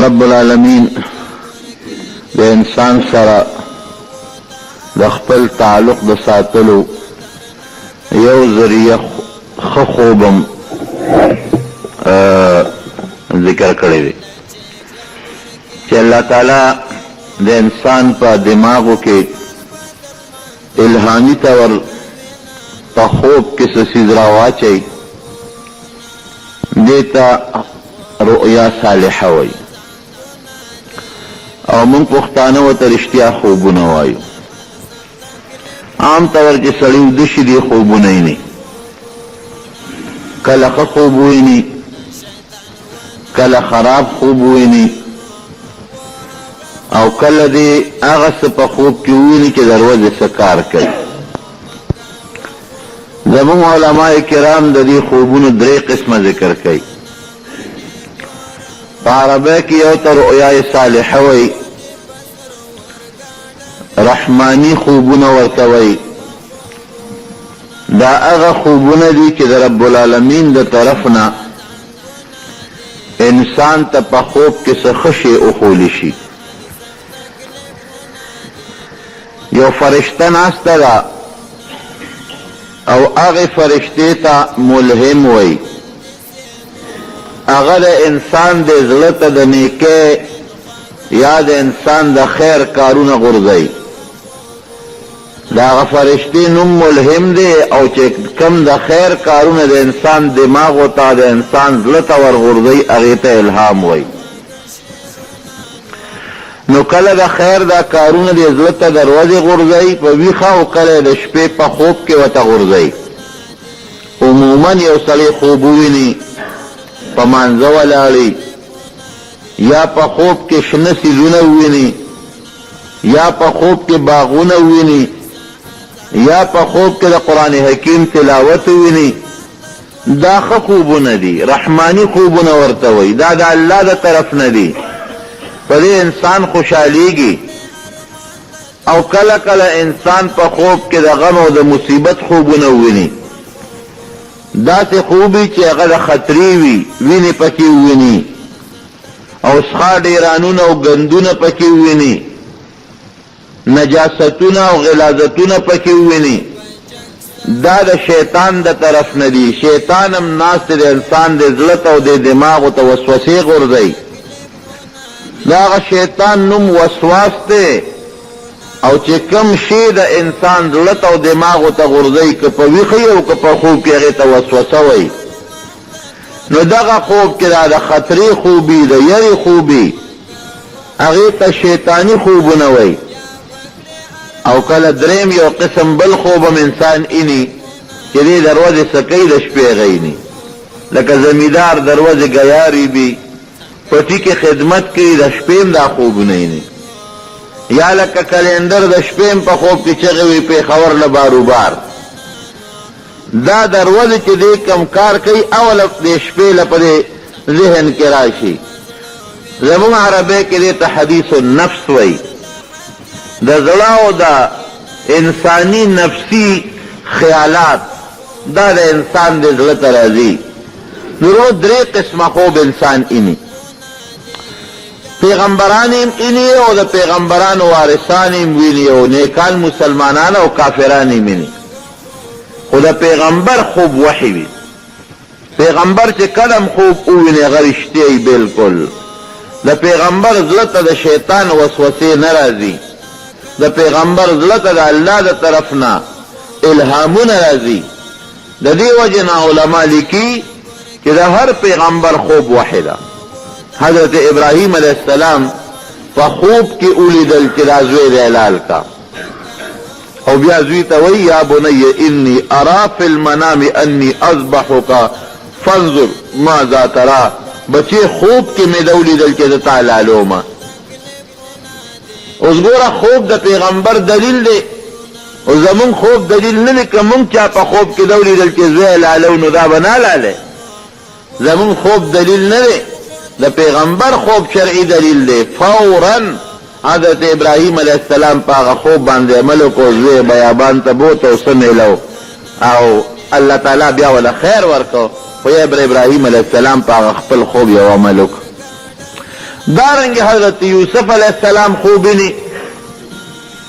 رب العالمین د انسان سره د خپل تعلق د ساتلو یو ذریعه ښه خوبم ذکر کړی دی چې الله تعالی د انسان په دماغو کې الهامي طور په خوب کې څه څیز راواچوي دې ته رؤیا صالحه وایي او موږ پښتانه ورته رښتیا خوبونه وایو. عام طور چې سړی ویده شي دې خوبونه یې نه کله ښه خوب ویني کله خراب خوب ویني او کله دې هغه څه په خوب کې ویني چې د ورځې څه کار کوي. زموږ علماء کرام د دې خوبونو درې قسمه ذکر کوي. په عربی کې یو ته رؤیا صالحه وایي، رحمانی خوبونه ورته وایي. دا هغه خوبونه دي چې د رب العالمین د طرف نه انسان ته په خوب کې څه ښه شی وښولی شي. یو فرشته ناسته ده او هغې فرشتې ته ملهم وایي. هغه د انسان د زړه ته د نیکۍ یا د انسان د خیر کارونه غورځوي. د هغه فرشتې نوم ملهم دی او چې کم د خیر کارونه د انسان دماغو ته د انسان زړه ته ورغورځوي هغې ته الهام وایي. نو کله د خیر دا کارونه د زړه ته د ورځې غورځوي په ویښه او کله د شپې په خوب کې ورته غورځوي. عموما یو سړی خوب وویني په مانځه ولاړي یا په خوب کې شنه څیزونه وویني یا په خوب کې باغونه وویني یا په خوب کې د قرآن حکیم تلاوت وویني، دا ښه خوبونه دي، رحمانی خوبونه ورته وایي. دا د الله د طرف نه دي، په دې انسان خوشحالیږي. او کله کله انسان په خوب کې د غم او د مصیبت خوبونه وویني، داسې خوبي چې هغه د خطرې وي، وینې پکې وویني او څښا ډیرانونه او ګندونه پکې وویني، نجاستونه او غلاظتونه پکې وویني. دا د شیطان د طرف نه دي. شیطان هم ناست د انسان د زړه ته او د دماغو ته وسوسې غورځوي. دا هغه شیطان نوم وسواس دی او چې کم شی د انسان زړه ته او دماغو ته غورځوي که په ویښه او که په خوب کې هغې ته وسوسه وایي. نو دغه خوب کې دا د خطرې خوبي، د یرې خوبي، هغې ته شیطاني خوبونه وایي. او کله دریم یو قسم بل خوب هم انسان اینی چې دې د ورځې څه کوي د شپې غیني، لکه زمیندار د ورځې ګیاري وي، پټي کې خدمت کوي، د شپې هم دا خوبونه اینی. یا لکه کلندر د شپې هم په خوب کې چغې وي پېښور له باروبار. دا د ورځې چې دې کم کار کوي اوله د شپې له په دې ذهن کې راشي. زموږ عربی کې دې ته حدیث النفس وایي. د زړه او د انساني نفسي خیالات دا د انسان د زړه ته راځي. نو درې قسمه خوب انسان اینی. پیغمبران هم اینی او د پیغمبرانو وارثان هم ویني او نیکان مسلمانان او کافران هم ویني. خو د پیغمبر خوب وحی وي. پیغمبر چې کلم خوب وویني هغه رښتیا یي بلکل. د پیغمبر زړه ته د شیطان وسوسې نه راځي. د پیغمبر زړه ته د الله د طرف نه الهامونه راځي. د دې وجې نه علما لیکي چې د هر پیغمبر خوب وحی ده. حضرت ابراهیم علیه السلام په خوب کې ولیدل چې دا زوی دی حلال کا، او بیا زوی ته وایي یا بنی انی ارا فی المنام انی اذبحک فانظر ماذا ترى. بچی خوب کې مې دا ولیدل چې زه تا حلالومه. اوس ګوره خوب د پیغمبر دلیل دی او زمون خوب دلیل نه دی. که مونږ چا په خوب کې دا ولیدل چې زوی حلالو نو دا به نه حلالی. زمون خوب دلیل نه دی، د پیغمبر خوب شرعي دلیل دی. فوراً حضرت ابراهیم علیه السلام په هغه خوب باندې عمل وکړو، زوی بیابان ته بوت او څه میلو او الله تعالی بیا ولا خیر ورکو. خو ابراهیم علیه السلام په هغه خپل خوب یو عمل وکړو. دارنګ حضرت یوسف علیہ السلام خوبینی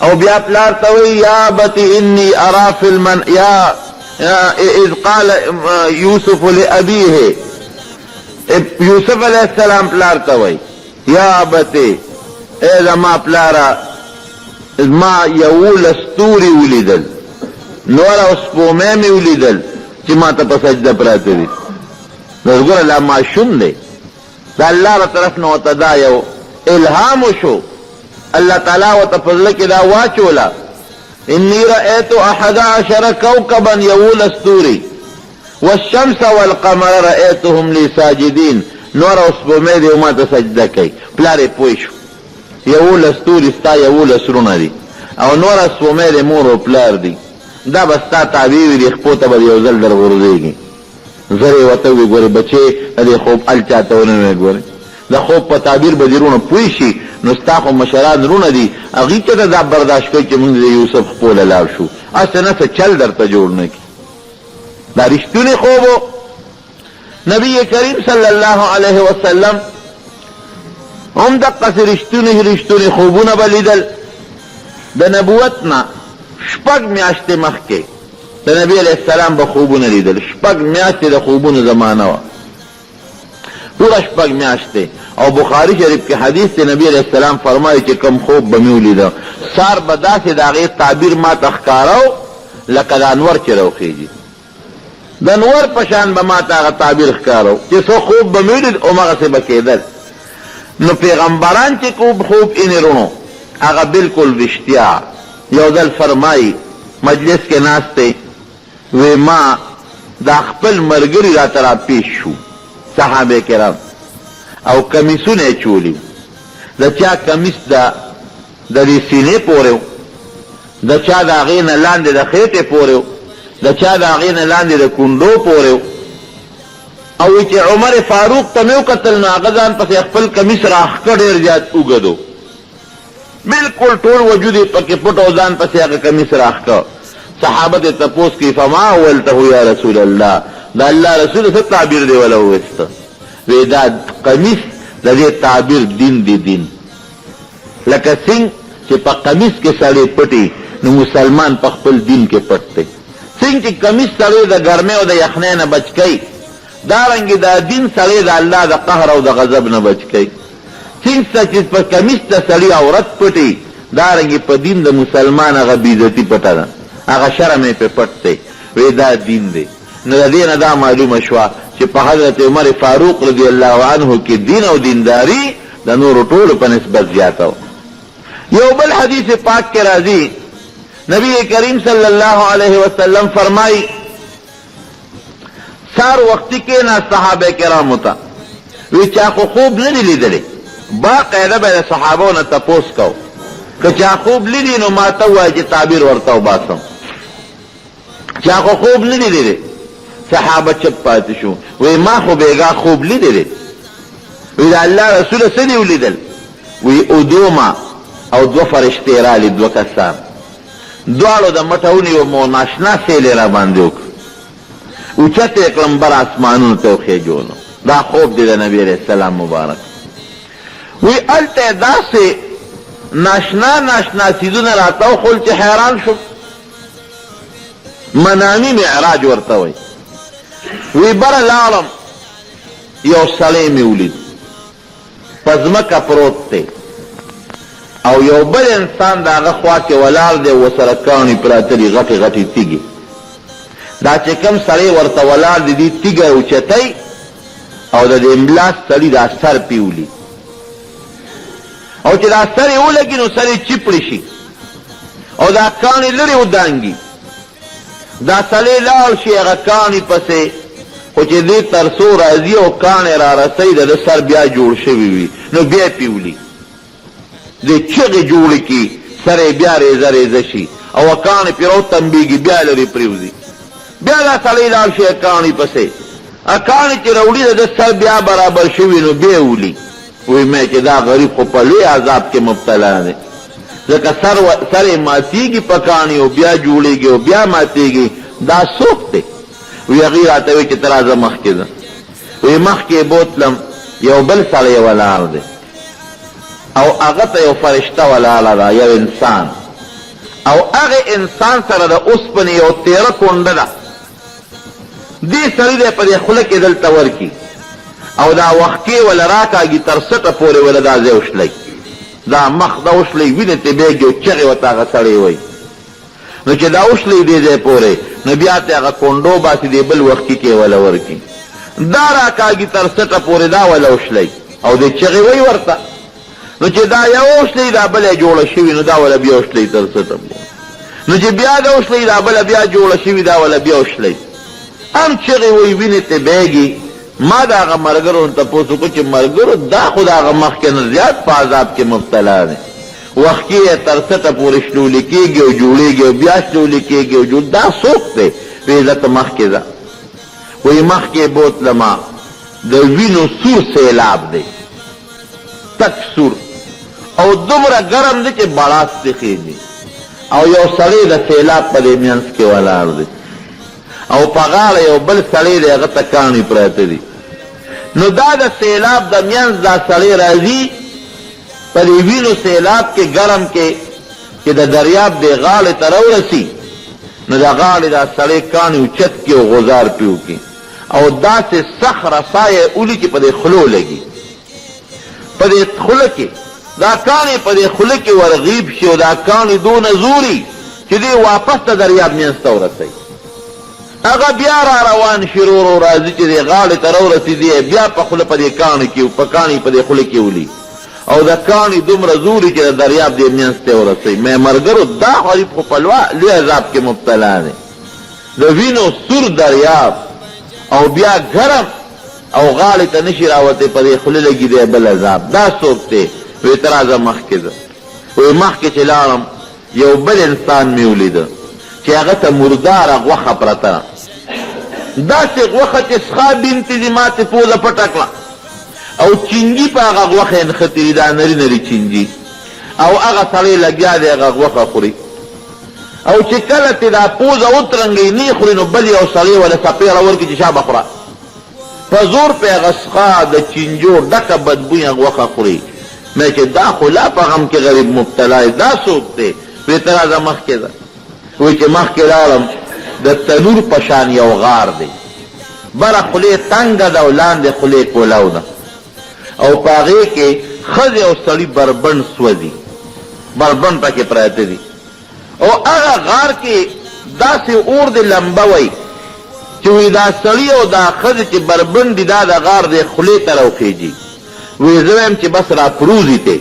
او بیا پلار ته وی یا ابتی انی ارا فی المن یا اذ قال یوسف لابیه یوسف علیہ السلام پلار ته وی یا ابتی اے زما پلارا ما یول ستوری ولیدل نور او سپومه می ولیدل چې ما ته په سجده پراته دي نو ګوره لا ماشوم دی دا الله له طرف نه ورته دا یو الهام شو الله تعالی ورته په زړه کې دا واچوله انی رأیت 11 کوكبا یول ستوری والشمس والقمر رأیتهم لی ساجدین نور او سپومه دی ما ته سجده کوي پلار یې پوه شو یول ستوری ستا یول سرونه دي او نور سپومه دی مور او پلار دی دا بستا تعبیر دی خپو ته به یو ځل در غورځېږي زره ورته وي ګورې بچې دې خوب ال چاته ونه ګورې د خوب په تعبیر به درونه پوه شي نو ستا خو مشران رونه دي هغوی چې دا برداشت کوي چې موږ د یوسف خپو له لاړ شو هسې نه څه چل درته جوړ نه کړي دا رښتونی خوب و نبی کریم صلی الله علیه وسلم هم دقسې رښتوني خوبونه به لیدل د نبوت نه 6 میاشتې مخکې د نبی علیہ السلام به خوبونه لیدل 6 میاشتې د خوبونو زمانه وه پوره 6 میاشتې او بخاری شریف کې حدیث دی نبی علیہ السلام فرمایي چې کم خوب به مې ولیده سار به داسې د هغې تعبیر ما ته ښکاره لکه د انور چې راوخېږي د انور په شان به ما ته هغه تعبیر ښکاره چې څه خوب به مې ولید هماغسې به کېدل نو پیغمبران چې خوب یې رونو هغه بلکل رښتیا یو ځل فرمایي مجلس کې ناست دی وی ما دا خپل ملګري راته راپېښ شو صحابه کرام او کمیسونه یې چولي د چا کمیس د دې سینې پورې و د چا د هغې نه لاندې د خېټې پورې و د چا د هغې نه لاندې د کونډو پورې و او وی چې عمر فاروق ته مې وکتل نو هغه ځان پسې خپل کمیس راښکه ډېر زیات اوږد و بالکل ټول وجود یې پکې پټ او ځان پسې هغه کمیس راښکه صحابه ته تپوس کوي فما اولته یا رسول الله دا الله رسول څه تعبیر دی ولا وسته وی دا قمیص د دې تعبیر دین دی دین لکه څنګه چې په قمیص کې سړی پټي نو مسلمان په خپل دین کې پټ دی څنګه چې قمیص سړی د ګرمۍ او د یخنۍ نه بچ کوي دارنګې دا دین سړی د الله د قهر او د غضب نه بچ کوي څنګه چې په قمیص د سړی عورت پټي دارنګې په دین د مسلمان هغه بېعزتي پټه ده هغه شرم یې پې پټ دی وی دا دین دی نو د دې نه دا معلومه شوه چې په حضرت عمر فاروق رضی الله عنه کې دین او دینداری د نورو ټولو په نسبت زیاته و یو بل حدیث پاک کې راځي نبی کریم صلی الله علیه وسلم فرمایي سار وختي کې نه صحابه کرامو ته وی چا خو خوب نه دی لیدلی باقاعده به د صحابو نه تپوس کو که چا خوب لیدي نو ما ته ووایه چې تعبیر ورته وباسم چا خو خوب نه دی لیدلی صحابه چپ پاتې شو وی ما خو بیګا خوب لیدلی وی د الله رسوله څه دي ولیدل وی ادوما او 2 فرشتې رالي 2 کسان دواړو د مټه ونیو مو ناشنا سیلې را باندې وکړ اوچت یې کړم بر اسمانونو ته وخېجو نو دا خوب دی د نبي علیه السلام مبارک وی هلته داسې ناشنا څیزونه راته وښول چې حیران شو منامي معراج ورته وی وی بره لاړم یو سړی مې ولید په ځمکه پروت دی او یو بل انسان د هغه خوا کې ولاړ دی ورسره کاڼي پراته دي غټې تیږې دا چې کوم سړی ورته ولاړ دی دې تیږه اوچتی او د دې ملاس سړي دا سر پې ولید او چې دا سر یې ولګي نو سر یې چپړې شي او دا کاڼي لرې ودانګي دا سړی لاړ شي هغه کاڼي پسې خو چې دې تر څو راځي او کاڼی را رسوي د ده سر بیا جوړ شوي وي نو بیا یې پیولي دې چغې جوړې کړي سر یې بیا ریزه شي او کاڼی پرې راوتمبېږي بیا لرې پرېوځي بیا دا سړی لاړ شي کاڼي پسې کاڼي چې راوړي د ده سر بیا برابر شوي نو بیا یې ولي وی مې چې دا غریب خو په لوی عذاب کې مبتلا دی ځکه سر یې ماتېږي په کاڼي او بیا جوړېږي او بیا ماتېږي دا څوک دی وی هغې راته وی چې ته راځه مخکې ځه وی مخکې بوتلم یو بل سړی ولاړ دی او هغه ته یو فرشته ولاړه ده، یو انسان، او هغه انسان سره د اوسپنې یو تیره کونډه ده. دې سړي دی په دې خوله کې دلته ورکي او دا وښکې وله راکاږي تر سټه پورې وله دا ځای وشلی، دا مخ دا وشلی، وینې ترې بیږي او چغې ورته هغه سړی وایي. نو چې دا وشلی دې ځای پورې نو بیا ته هغه کونډو باسي دې بل وښکي کې وله ورکي، دا راکاږي تر سټه پورې دا وله وشلی او دې چغې وایي ورته. نو چې دا یو وشلی دا بله جوړه شوي نو دا وله بیا وشلی تر سټه پورې، نو چې بیا دا وشلی دا بله بیا جوړه شوي دا وله بیا وشلی، هم چغې وایي، وینې ترې بیږي. ما د هغه ملګرو نه تپوس وکړو چې ملګرو دا خو د هغه مخکې نه زیات په عذاب کې مبتلا دی، وښکې یې تر سطح پورې شلولې کېږي او جوړېږي او بیا شلولې کېږي او دا څوک دی؟ وایي زه ته مخکې ځه، وایي مخکې بوتلمه د وینو سور سیلاب دی، تک سور او دومره ګرم دی چې بړاس ترې خېږي، او یو سړی د سیلاب په دې منځ کې ولاړ دی او په غاړه یو بل سړی دی هغه ته کاڼي پراته دي. نو دا د سیلاب د منځ دا سړی راځي په دې وینو سیلاب کې ګرم کې چې د دریاب د غاړې ته راورسي، نو د غاړې دا سړی کاڼي اوچت کړي او غزار پې وکړي او داسې سخ رسا یې اولي چې په دې خولو لګي، په دې خوله کې دا کاڼي په دې خوله کې ورغیب شي او دا کاڼي دونه زوري چې دې واپس د دریاب منځ ته ورسوي. هغه بیا را روان شي ورو ورو راځي چې دې غاړې ته راورسېدي بیا په خوله په دې کاڼي کې په کاڼي په دې خوله کې ولي او د کاڼي دومره زوري چې د دریاب دې منځ ته ورسوي. مې ملګرو دا غریب خو په لوی عذاب کې مبتلا دی، د وینو سور دریاب او بیا ګرم او غاړې ته نشي راوتی په دې خوله لګي دی بل عذاب. دا څوک دی؟ وایي ته راځه مخکې ځه. وایي مخکې چې لاړم یو بل انسان مې ولیده چې هغه ته مرداره غوښه پرته، داسې غوښه چې څښا بینتې دي ماتې پوزه پټه کړه او چینجي په هغه غوښه یې نښتې دي، دا نري نري چینجي، او هغه سړی لګیا دی هغه غوښه خوري او چې کله چې دا پوزه وترنګوي نه خوري نو بل یو سړی وله څپېړه ورکړي چې شا به خوره، په زور پې هغه څښا د چینجو ډکه بدبویه غوښه خوري. مې چې دا خو لا په غم کې غریب مبتلا دی، دا څوک دی؟ وایي ته راځه مخکې ځه. وایي چې مخکې لاړم د تنور په شان یو غار دی، بره خولې تنګه ده او لاندې خولې کولاو ده او په هغې کې ښځې او سړي بربند سوځي، بربند پکې پراته دي او هغه غار کې داسې اور دی لمبه وی چې وایي دا سړي او دا ښځې چې بربند دي دا د غار دی خولې ته راوخېږي. وایي زه وایم چې بس را پروزي ته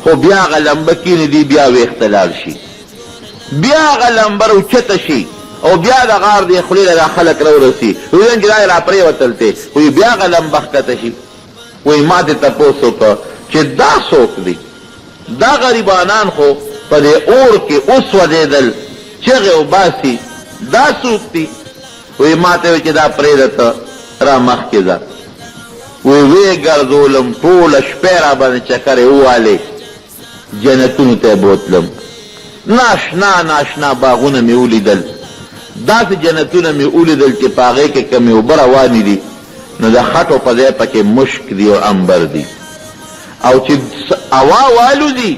خو بیا هغه لمبه کښېنې دي بیا ویښته لاړ شي، بیا هغه لمبه راوچته شي او بیا د غار دی خولې له دا خلک راورسي. وایي چې دا یې را پرېوتلتې، وایي بیا هغه لمبه ښکته شي. وایي ما دې تپوس وکړه چې دا څوک دی؟ دا غریبانان خو په دې اور کې وسوځېدل چغې وباسي، دا څوک دي؟ وایي ما ته وایي چې دا پرېږده ته را مخکې ځه. وایي ویې ګرځولم ټوله شپې را باندې چکرې ووالې، جنتونو ته یې بوتلم، ناشنا ناشنا باغونه مې ولیدل، داسې جنتونه مې ولیدل چې په هغې کې کمې اوبه روانې دي نو د خټو په ځای پکې مشک دی او امبر دی، او چې هوا والوځي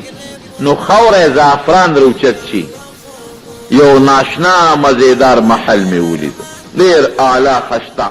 نو خوره زعفران راوچت شي. یو ناشنا مزیدار محل مې ولید، ډېر اعلی خشته